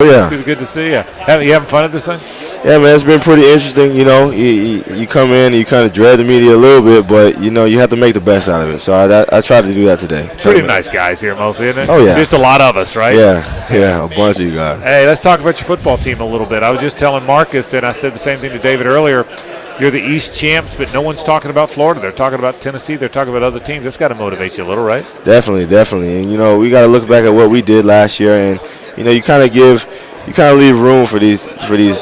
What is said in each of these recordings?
Oh, yeah. It's good to see you. You having fun at this thing? Yeah, man, it's been pretty interesting. You know, you come in and you kind of dread the media a little bit, but, you know, you have to make the best out of it. So I tried to do that today. Pretty nice guys here mostly, isn't it? Oh, yeah. Just a lot of us, right? Yeah, a bunch of you guys. Hey, let's talk about your football team a little bit. I was just telling Marcus, and I said the same thing to David earlier, you're the East champs, but no one's talking about Florida. They're talking about Tennessee. They're talking about other teams. That's got to motivate you a little, right? Definitely. And, you know, we got to look back at what we did last year, and, you know, you kind of leave room for these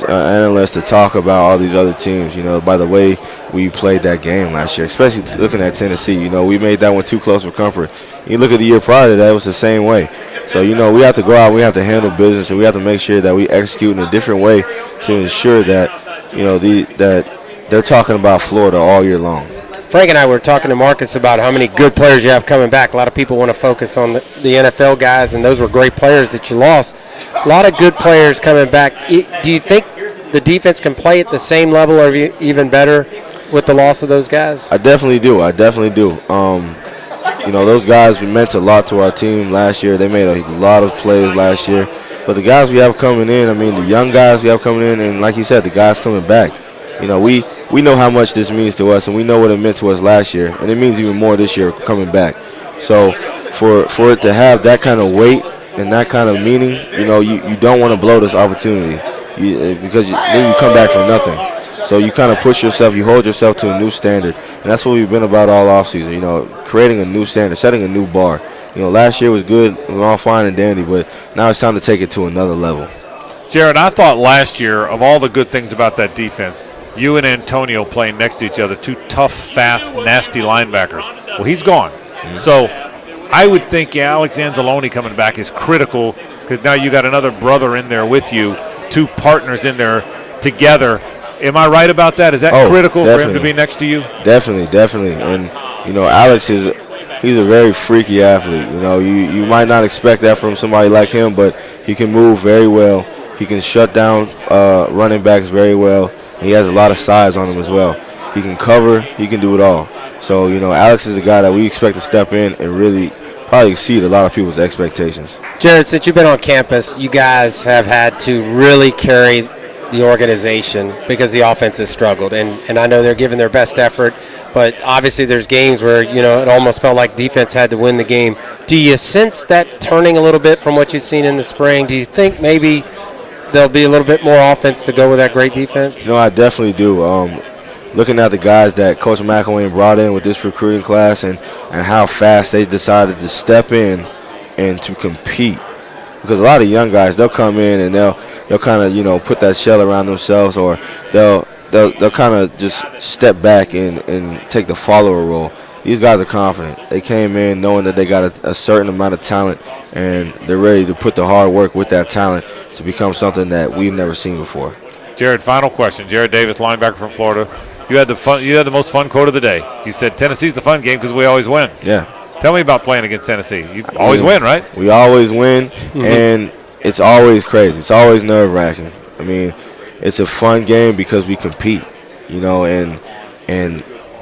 analysts to talk about all these other teams, you know, by the way we played that game last year, especially looking at Tennessee. You know, we made that one too close for comfort. You look at the year prior to that, it was the same way. So, you know, we have to go out and we have to handle business, and we have to make sure that we execute in a different way to ensure that, you know, that they're talking about Florida all year long. Frank and I were talking to Marcus about how many good players you have coming back. A lot of people want to focus on the NFL guys, and those were great players that you lost. A lot of good players coming back. Do you think the defense can play at the same level or even better with the loss of those guys? I definitely do. You know, those guys meant a lot to our team last year. They made a lot of plays last year. But the guys we have coming in, I mean, the young guys we have coming in, and like you said, the guys coming back, you know, we know how much this means to us, and we know what it meant to us last year, and it means even more this year coming back. So for it to have that kind of weight and that kind of meaning, you know, you don't want to blow this opportunity because then you come back for nothing. So you kind of push yourself, you hold yourself to a new standard, and that's what we've been about all offseason, you know, creating a new standard, setting a new bar. You know, last year was good, it was all fine and dandy, but now it's time to take it to another level. Jarrad, I thought last year, of all the good things about that defense, you and Antonio playing next to each other, two tough, fast, nasty linebackers. Well, he's gone. Mm-hmm. So I would think Alex Anzalone coming back is critical because now you got another brother in there with you, two partners in there together. Am I right about that? Is that critical for him to be next to you? Definitely. And, you know, Alex he's a very freaky athlete. You know, you might not expect that from somebody like him, but he can move very well. He can shut down running backs very well. He has a lot of size on him as well. He can cover. He can do it all. So, you know, Alex is a guy that we expect to step in and really probably exceed a lot of people's expectations. Jarrad, since you've been on campus, you guys have had to really carry the organization because the offense has struggled. And I know they're giving their best effort, but obviously there's games where, you know, it almost felt like defense had to win the game. Do you sense that turning a little bit from what you've seen in the spring? Do you think maybe there'll be a little bit more offense to go with that great defense? You know, I definitely do. Looking at the guys that Coach McElwain brought in with this recruiting class and how fast they decided to step in and to compete. Because a lot of young guys, they'll come in and they'll kind of, you know, put that shell around themselves, or they'll kind of just step back and take the follower role. These guys are confident. They came in knowing that they got a certain amount of talent, and they're ready to put the hard work with that talent to become something that we've never seen before. Jarrad, final question. Jarrad Davis, linebacker from Florida. You had the most fun quote of the day. You said Tennessee's the fun game because we always win. Yeah. Tell me about playing against Tennessee. You always win, right? We always win, and it's always crazy. It's always nerve-wracking. I mean, it's a fun game because we compete, you know, and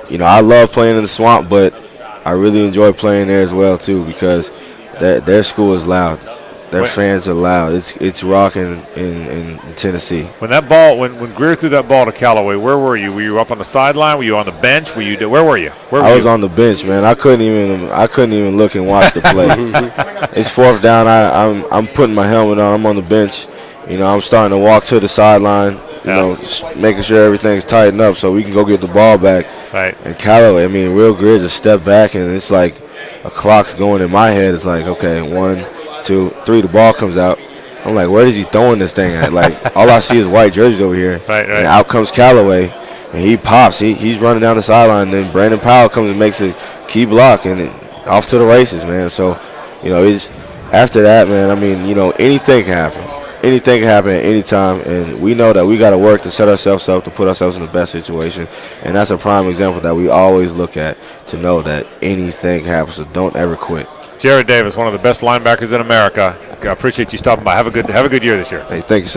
you know, I love playing in the Swamp, but I really enjoy playing there as well too because their school is loud. Their fans are loud. It's rocking in Tennessee. When that ball, when Greer threw that ball to Callaway, where were you? Were you up on the sideline? Were you on the bench? Where were you? I was on the bench, man. I couldn't even look and watch the play. It's fourth down. I'm putting my helmet on. I'm on the bench. You know, I'm starting to walk to the sideline. You know, making sure everything's tightened up so we can go get the ball back. Right. And Callaway, I mean, Real Greer just stepped back, and it's like a clock's going in my head. It's like, okay, 1, 2, 3, the ball comes out. I'm like, where is he throwing this thing at? Like, all I see is white jerseys over here. Right. And out comes Callaway, and he pops. He's running down the sideline, and then Brandon Powell comes and makes a key block, and off to the races, man. So, you know, it's after that, man, I mean, you know, anything can happen. Anything can happen at any time, and we know that we got to work to set ourselves up to put ourselves in the best situation, and that's a prime example that we always look at to know that anything happens, so don't ever quit. Jarrad Davis, one of the best linebackers in America. I appreciate you stopping by. Have a good year this year. Hey, thank you, sir.